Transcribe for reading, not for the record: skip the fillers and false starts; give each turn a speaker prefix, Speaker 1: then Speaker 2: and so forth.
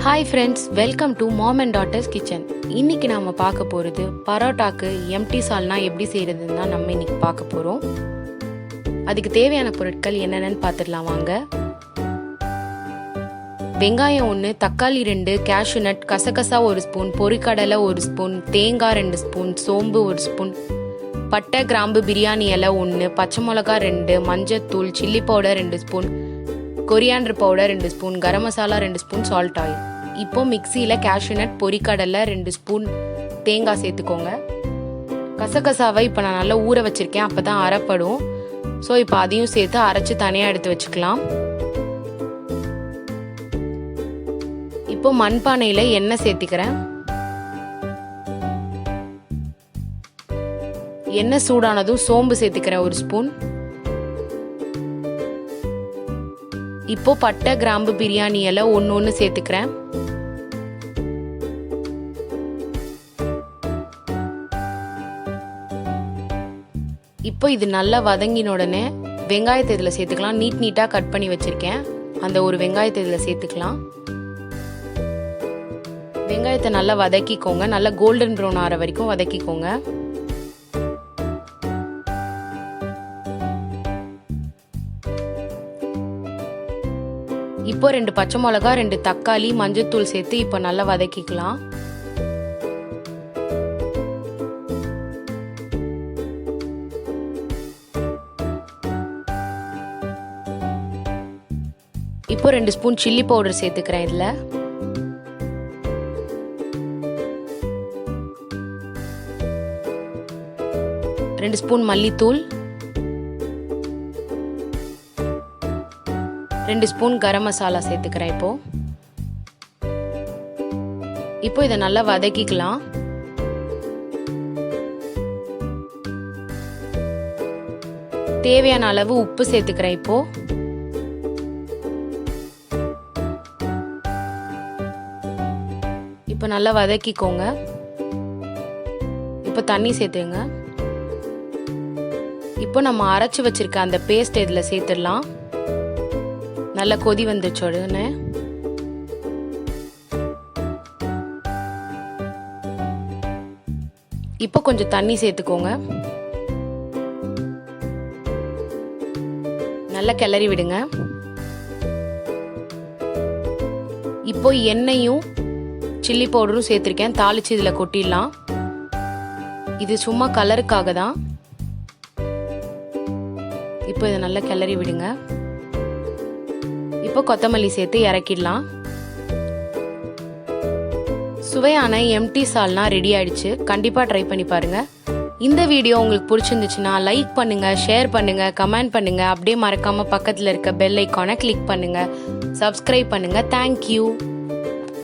Speaker 1: Hi friends, welcome to Mom and Daughter's Kitchen. இன்னைக்கு நாம பார்க்க போறது பரோட்டாக்கு எம்டி சால்னா எப்படி செய்யறதுன்னு தான் நம்ம இன்னைக்கு பார்க்க போறோம். அதுக்கு தேவையான பொருட்கள் என்னென்னு பார்த்துடலாம் வாங்க. வெங்காயம் 1, தக்காளி 2, கேஷ்யூ நட், கசகசா 1 ஸ்பூன், பொரிக்கடலை 1 ஸ்பூன், தேங்காய் 2 ஸ்பூன், சோம்பு 1 ஸ்பூன், பட்டை கிராம்பு பிரியாணி இலை 1, பச்சை மிளகாய் 2, மஞ்சத்தூள், chilli powder 2 spoon, coriander powder 2 spoon, garam masala 2 spoon, salt oil. இப்போ மிக்சியில் கேஷ்யூ நட், பொரிக்கடலை 2 ஸ்பூன், தேங்காய் சேர்த்துக்கோங்க. கசகசாவை இப்போ நான் நல்லா ஊற வச்சிருக்கேன், அப்போ தான் அரைப்படும். ஸோ இப்போ அதையும் சேர்த்து அரைச்சி தனியாக எடுத்து வச்சுக்கலாம். இப்போ மண்பானையில் எண்ணெய் சேர்த்திக்கிறேன். எண்ணெய் சூடானதும் சோம்பு சேர்த்துக்கிறேன் 1 ஸ்பூன். இப்போ பட்டை கிராம்பு பிரியாணி இலை ஒன்று சேர்த்துக்கிறேன். இப்போ இது நல்லா வதங்கின உடனே வெங்காயத்தை இதில் சேர்த்துக்கலாம். நீட்டாக கட் பண்ணி வச்சிருக்கேன், அந்த ஒரு வெங்காயத்தை இதில் சேர்த்துக்கலாம். வெங்காயத்தை நல்லா வதக்கிக்கோங்க, நல்லா கோல்டன் ப்ரௌன் ஆகிற வரைக்கும் வதக்கிக்கோங்க. இப்போ 2 பச்சை மிளகா, 2 தக்காளி, மஞ்சத்தூள் சேர்த்து இப்போ நல்லா வதக்கிக்கலாம். இப்போ 2 ஸ்பூன் சில்லி பவுடர் சேர்த்துக்கிறேன். இதில் ரெண்டு ஸ்பூன் மல்லித்தூள், 2 ஸ்பூன் கரம் மசாலா சேர்த்துக்கிறேன். இப்போ இதை நல்லா வதக்கிக்கலாம். தேவையான அளவு உப்பு சேர்த்துக்கிறேன். இப்போ நல்லா வதக்கிக்கோங்க. இப்போ தண்ணி சேர்த்துங்க. இப்போ நம்ம அரைச்சி வச்சிருக்க அந்த பேஸ்ட் இதில் சேர்த்துடலாம். நல்லா கொதி வந்துச்சு உடனே இப்போ கொஞ்சம் தண்ணி சேர்த்துக்கோங்க. நல்லா கிளறி விடுங்க. இப்போ எண்ணெயும் சில்லி பவுடரும் சேர்த்துருக்கேன், தாளிச்சு இதில் கொட்டிடலாம். இது சும்மா கலருக்காக தான். இப்போ இதை நல்லா கிளறி விடுங்க. இப்போ கொத்தமல்லி சேர்த்து இறக்கிடலாம். சுவையான எம்டி சால்னா ரெடி ஆயிடுச்சு. கண்டிப்பாக ட்ரை பண்ணி பாருங்க. இந்த வீடியோ உங்களுக்கு பிடிச்சிருந்துச்சுன்னா லைக் பண்ணுங்க, ஷேர் பண்ணுங்க, கமெண்ட் பண்ணுங்க. அப்படியே மறக்காம பக்கத்தில் இருக்க பெல் ஐக்கானை கிளிக் பண்ணுங்க, சப்ஸ்கிரைப் பண்ணுங்க. தேங்க்யூ.